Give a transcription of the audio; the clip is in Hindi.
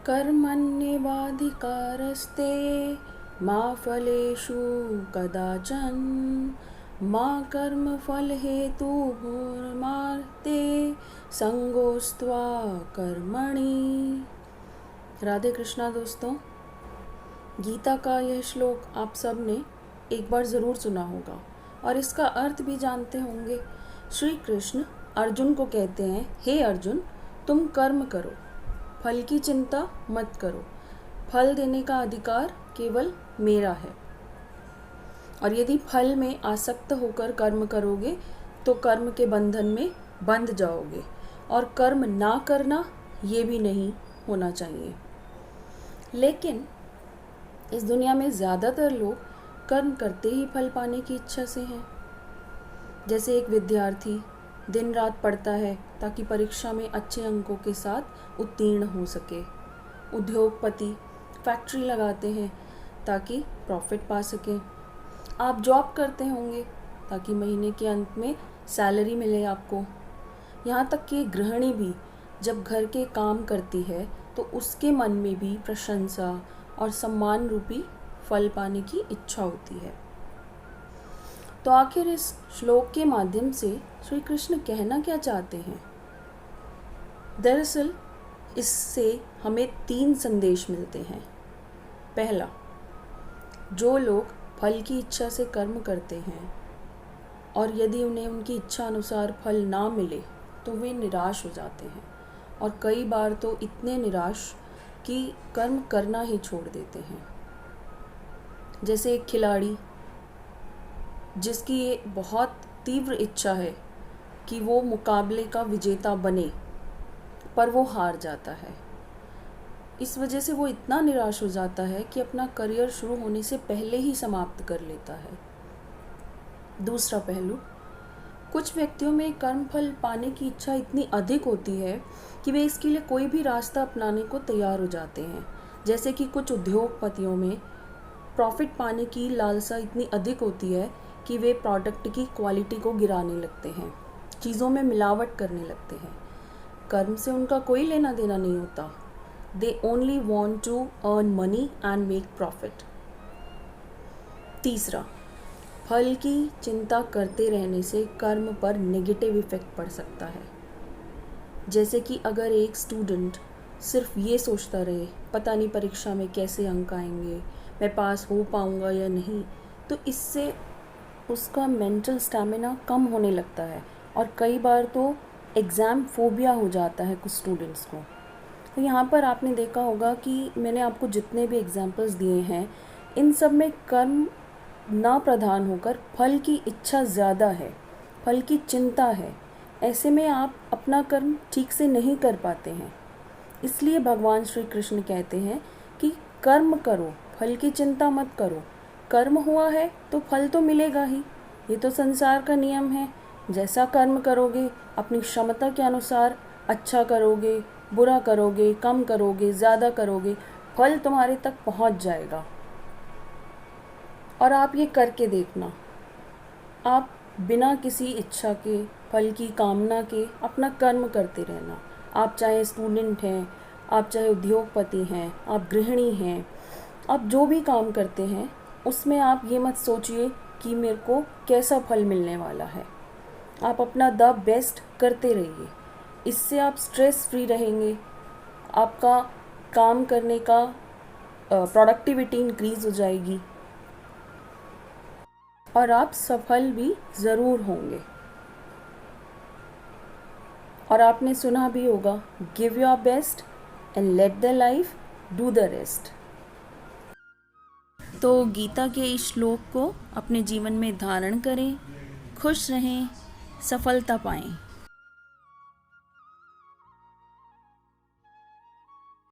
कर्मण्येवाधिकारस्ते मा फलेषु कदाचन मा कर्मफलहेतुर्मा संगोस्त्वा कर्मणि। राधे कृष्णा दोस्तों, गीता का यह श्लोक आप सब ने एक बार ज़रूर सुना होगा और इसका अर्थ भी जानते होंगे। श्री कृष्ण अर्जुन को कहते हैं, हे अर्जुन, तुम कर्म करो, फल की चिंता मत करो, फल देने का अधिकार केवल मेरा है। और यदि फल में आसक्त होकर कर्म करोगे तो कर्म के बंधन में बंध जाओगे, और कर्म ना करना ये भी नहीं होना चाहिए। लेकिन इस दुनिया में ज़्यादातर लोग कर्म करते ही फल पाने की इच्छा से हैं। जैसे एक विद्यार्थी दिन रात पढ़ता है ताकि परीक्षा में अच्छे अंकों के साथ उत्तीर्ण हो सके। उद्योगपति फैक्ट्री लगाते हैं ताकि प्रॉफिट पा सकें। आप जॉब करते होंगे ताकि महीने के अंत में सैलरी मिले आपको। यहाँ तक कि गृहिणी भी जब घर के काम करती है तो उसके मन में भी प्रशंसा और सम्मान रूपी फल पाने की इच्छा होती है। तो आखिर इस श्लोक के माध्यम से श्री कृष्ण कहना क्या चाहते हैं? दरअसल इससे हमें 3 संदेश मिलते हैं। पहला, जो लोग फल की इच्छा से कर्म करते हैं और यदि उन्हें उनकी इच्छा अनुसार फल ना मिले तो वे निराश हो जाते हैं, और कई बार तो इतने निराश कि कर्म करना ही छोड़ देते हैं। जैसे एक खिलाड़ी जिसकी ये बहुत तीव्र इच्छा है कि वो मुकाबले का विजेता बने, पर वो हार जाता है। इस वजह से वो इतना निराश हो जाता है कि अपना करियर शुरू होने से पहले ही समाप्त कर लेता है। दूसरा पहलू, कुछ व्यक्तियों में कर्मफल पाने की इच्छा इतनी अधिक होती है कि वे इसके लिए कोई भी रास्ता अपनाने को तैयार हो जाते हैं। जैसे कि कुछ उद्योगपतियों में प्रॉफिट पाने की लालसा इतनी अधिक होती है कि वे प्रोडक्ट की क्वालिटी को गिराने लगते हैं, चीज़ों में मिलावट करने लगते हैं। कर्म से उनका कोई लेना देना नहीं होता। They only want to earn money and make profit. तीसरा, फल की चिंता करते रहने से कर्म पर नेगेटिव इफ़ेक्ट पड़ सकता है। जैसे कि अगर एक स्टूडेंट सिर्फ ये सोचता रहे, पता नहीं परीक्षा में कैसे अंक आएंगे, मैं पास हो पाऊँगा या नहीं, तो इससे उसका मेंटल स्टैमिना कम होने लगता है, और कई बार तो एग्ज़ाम फोबिया हो जाता है कुछ स्टूडेंट्स को। तो यहाँ पर आपने देखा होगा कि मैंने आपको जितने भी एग्जांपल्स दिए हैं, इन सब में कर्म ना प्रधान होकर फल की इच्छा ज़्यादा है, फल की चिंता है। ऐसे में आप अपना कर्म ठीक से नहीं कर पाते हैं। इसलिए भगवान श्री कृष्ण कहते हैं कि कर्म करो, फल की चिंता मत करो। कर्म हुआ है तो फल तो मिलेगा ही, ये तो संसार का नियम है। जैसा कर्म करोगे, अपनी क्षमता के अनुसार अच्छा करोगे, बुरा करोगे, कम करोगे, ज़्यादा करोगे, फल तुम्हारे तक पहुंच जाएगा। और आप ये करके देखना, आप बिना किसी इच्छा के, फल की कामना के अपना कर्म करते रहना। आप चाहे स्टूडेंट हैं, आप चाहे उद्योगपति हैं, आप गृहिणी हैं, आप जो भी काम करते हैं उसमें आप ये मत सोचिए कि मेरे को कैसा फल मिलने वाला है। आप अपना द बेस्ट करते रहिए। इससे आप स्ट्रेस फ्री रहेंगे, आपका काम करने का प्रोडक्टिविटी इंक्रीज़ हो जाएगी, और आप सफल भी ज़रूर होंगे। और आपने सुना भी होगा, give your best and let the life do the rest. तो गीता के इस श्लोक को अपने जीवन में धारण करें, खुश रहें, सफलता पाएं।